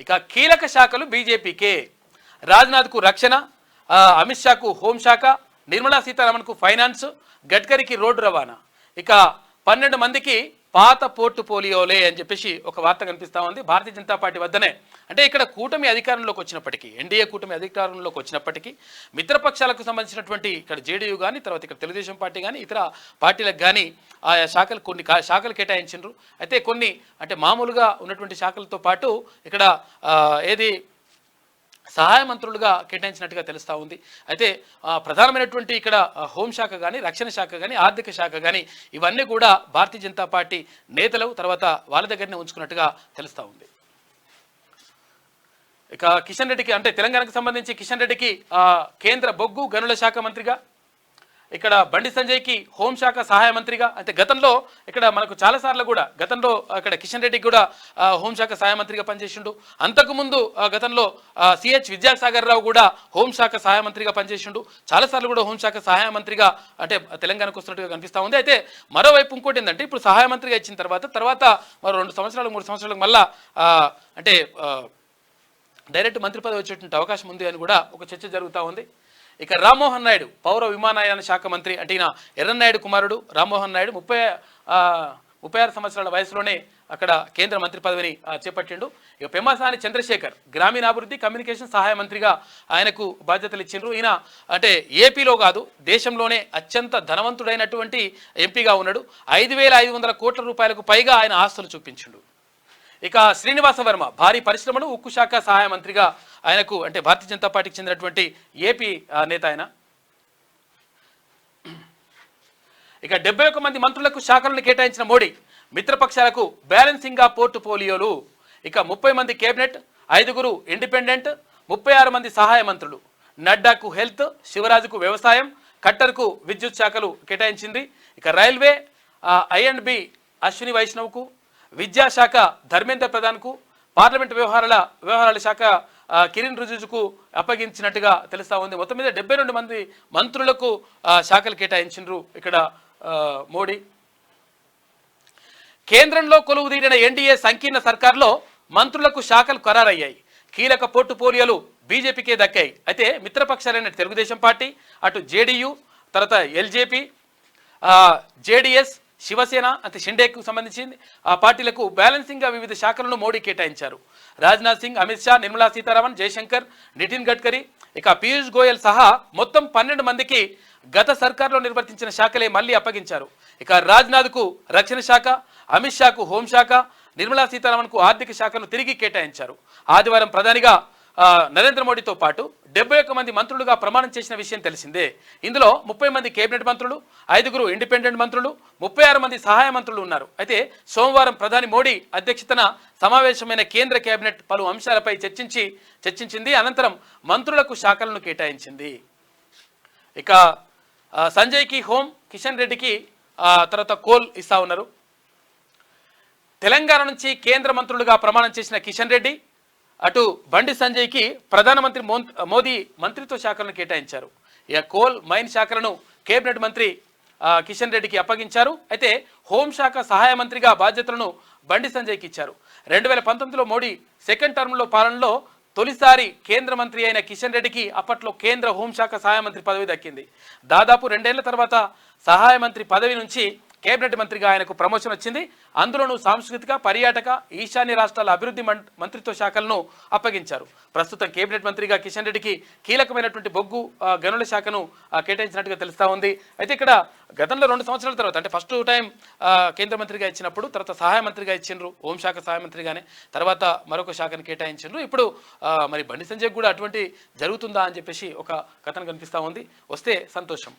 ఇక కీలక శాఖలు బీజేపీకే. రాజ్నాథ్కు రక్షణ, అమిత్ షాకు హోంశాఖ, నిర్మలా సీతారామన్కు ఫైనాన్స్, గడ్కరీకి రోడ్డు రవాణా. ఇక 12 మందికి పాత పోర్టుఫోలియోలే అని చెప్పేసి ఒక వార్త కనిపిస్తూ ఉంది. భారతీయ జనతా పార్టీ వద్దనే, అంటే ఇక్కడ కూటమి అధికారంలోకి వచ్చినప్పటికీ, ఎన్డీఏ కూటమి అధికారంలోకి వచ్చినప్పటికీ మిత్రపక్షాలకు సంబంధించినటువంటి ఇక్కడ జేడీయూ కానీ, తర్వాత ఇక్కడ తెలుగుదేశం పార్టీ కానీ, ఇతర పార్టీలకు కానీ ఆయా శాఖలు కొన్ని శాఖలు కేటాయించారు. అయితే కొన్ని అంటే మామూలుగా ఉన్నటువంటి శాఖలతో పాటు ఇక్కడ ఏది సహాయ మంత్రులుగా కేటాయించినట్టుగా తెలుస్తూ ఉంది. అయితే ప్రధానమైనటువంటి ఇక్కడ హోంశాఖ కానీ, రక్షణ శాఖ కానీ, ఆర్థిక శాఖ కానీ ఇవన్నీ కూడా భారతీయ జనతా పార్టీ నేతలు తర్వాత వాళ్ళ దగ్గరనే ఉంచుకున్నట్టుగా తెలుస్తూ ఉంది. ఇక కిషన్ రెడ్డికి అంటే తెలంగాణకు సంబంధించి కిషన్ రెడ్డికి కేంద్ర బొగ్గు గనుల శాఖ మంత్రిగా, ఇక్కడ బండి సంజయ్కి హోంశాఖ సహాయ మంత్రిగా. అయితే గతంలో ఇక్కడ మనకు చాలాసార్లు కూడా గతంలో ఇక్కడ కిషన్ రెడ్డికి కూడా హోంశాఖ సహాయ మంత్రిగా పనిచేసిండు. అంతకుముందు గతంలో సిహెచ్ విద్యాసాగర్ రావు కూడా హోంశాఖ సహాయ మంత్రిగా పనిచేసిండు. చాలాసార్లు కూడా హోంశాఖ సహాయ మంత్రిగా అంటే తెలంగాణకు వస్తున్నట్టుగా కనిపిస్తూ ఉంది. అయితే మరోవైపు ఇంకోటి ఏంటంటే ఇప్పుడు సహాయ మంత్రిగా ఇచ్చిన తర్వాత మరో 2 సంవత్సరాలు 3 సంవత్సరాలకు మళ్ళా అంటే డైరెక్ట్ మంత్రి పదవి వచ్చేటువంటి అవకాశం ఉంది అని కూడా ఒక చర్చ జరుగుతూ ఉంది. ఇక రామ్మోహన్ నాయుడు పౌర విమానయాన శాఖ మంత్రి, అంటే ఈయన ఎర్రన్నాయుడు కుమారుడు రామ్మోహన్ నాయుడు 36 సంవత్సరాల వయసులోనే అక్కడ కేంద్ర మంత్రి పదవిని చేపట్టిండు. ఇక పెమ్మసాని చంద్రశేఖర్ గ్రామీణాభివృద్ధి కమ్యూనికేషన్ సహాయ మంత్రిగా ఆయనకు బాధ్యతలు ఇచ్చిండ్రు. ఈయన అంటే ఏపీలో కాదు దేశంలోనే అత్యంత ధనవంతుడైనటువంటి ఎంపీగా ఉన్నాడు. 5,500 కోట్ల రూపాయలకు పైగా ఆయన ఆస్తులు చూపించిండు. ఇక శ్రీనివాస వర్మ భారీ పరిశ్రమలు ఉక్కు శాఖ సహాయ మంత్రిగా ఆయనకు అంటే భారతీయ జనతా పార్టీకి చెందినటువంటి ఏపీ నేత ఆయన. ఇక 71 మంది మంత్రులకు శాఖలను కేటాయించిన మోడీ, మిత్రపక్షాలకు బ్యాలెన్సింగ్గా పోర్టుఫోలియోలు. ఇక 30 మంది కేబినెట్, 5 ఇండిపెండెంట్, 36 మంది సహాయ మంత్రులు. నడ్డాకు హెల్త్, శివరాజుకు వ్యవసాయం, ఖట్టర్కు విద్యుత్ శాఖలు కేటాయించింది. ఇక రైల్వే I&B అశ్విని వైష్ణవ్కు, విద్యాశాఖ ధర్మేంద్ర ప్రధాన్కు, పార్లమెంట్ వ్యవహారాల శాఖ కిరణ్ రిజిజుకు అప్పగించినట్టుగా తెలుస్తూ ఉంది. మొత్తం మీద 72 మంది మంత్రులకు శాఖలు కేటాయించిండ్రు ఇక్కడ మోడీ. కేంద్రంలో కొలువు తీరిన ఎన్డీఏ సంకీర్ణ సర్కార్లో మంత్రులకు శాఖలు ఖరారయ్యాయి. కీలక పోర్టుఫోలియోలు బీజేపీకే దక్కాయి. అయితే మిత్రపక్షాలైన తెలుగుదేశం పార్టీ, అటు జేడీయూ, తర్వాత ఎల్జేపీ, జేడీఎస్, శివసేన అంటే షిండేకు సంబంధించింది ఆ పార్టీలకు బ్యాలెన్సింగ్గా వివిధ శాఖలను మోడీ కేటాయించారు. రాజ్నాథ్ సింగ్, అమిత్ షా, నిర్మలా సీతారామన్, జయశంకర్, నితిన్ గడ్కరీ, ఇక పీయూష్ గోయల్ సహా మొత్తం 12 మందికి గత సర్కార్లో నిర్వర్తించిన శాఖలే మళ్ళీ అప్పగించారు. ఇక రాజ్నాథ్కు రక్షణ శాఖ, అమిత్ షాకు హోంశాఖ, నిర్మలా సీతారామన్కు ఆర్థిక శాఖను తిరిగి కేటాయించారు. ఆదివారం ప్రధానిగా నరేంద్ర మోడీతో పాటు 71 మంది మంత్రులుగా ప్రమాణం చేసిన విషయం తెలిసిందే. ఇందులో 30 మంది కేబినెట్ మంత్రులు, 5 ఇండిపెండెంట్ మంత్రులు, 36 మంది సహాయ మంత్రులు ఉన్నారు. అయితే సోమవారం ప్రధాని మోడీ అధ్యక్షతన సమావేశమైన కేంద్ర కేబినెట్ పలు అంశాలపై చర్చించింది. అనంతరం మంత్రులకు శాఖలను కేటాయించింది. ఇక సంజయ్కి హోం, కిషన్ రెడ్డికి తర్వాత కోల్ ఇస్తా ఉన్నారు. తెలంగాణ నుంచి కేంద్ర మంత్రులుగా ప్రమాణం చేసిన కిషన్ రెడ్డి, అటు బండి సంజయ్కి ప్రధానమంత్రి మోదీ మంత్రిత్వ శాఖలను కేటాయించారు. ఇక కోల్, మైన్ శాఖలను కేబినెట్ మంత్రి కిషన్ రెడ్డికి అప్పగించారు. అయితే హోంశాఖ సహాయ మంత్రిగా బాధ్యతలను బండి సంజయ్కి ఇచ్చారు. 2019లో మోడీ సెకండ్ టర్మ్లో పాలనలో తొలిసారి కేంద్ర మంత్రి అయిన కిషన్ రెడ్డికి అప్పట్లో కేంద్ర హోంశాఖ సహాయ మంత్రి పదవి దక్కింది. దాదాపు 2 ఏళ్ల తర్వాత సహాయ మంత్రి పదవి నుంచి కేబినెట్ మంత్రిగా ఆయనకు ప్రమోషన్ వచ్చింది. అందులోనూ సాంస్కృతిక, పర్యాటక, ఈశాన్య రాష్ట్రాల అభివృద్ధి మంత్రిత్వ శాఖలను అప్పగించారు. ప్రస్తుతం కేబినెట్ మంత్రిగా కిషన్ రెడ్డికి కీలకమైనటువంటి బొగ్గు గనుల శాఖను కేటాయించినట్టుగా తెలుస్తూ ఉంది. అయితే ఇక్కడ గతంలో 2 సంవత్సరాల తర్వాత అంటే ఫస్ట్ టైం కేంద్ర మంత్రిగా ఇచ్చినప్పుడు తర్వాత సహాయ మంత్రిగా ఇచ్చిండ్రు, హోంశాఖ సహాయ మంత్రిగానే, తర్వాత మరొక శాఖను కేటాయించిండ్రు. ఇప్పుడు మరి బండి సంజయ్ కూడా అటువంటి జరుగుతుందా అని చెప్పేసి ఒక కథనం కనిపిస్తూ ఉంది. వస్తే సంతోషం.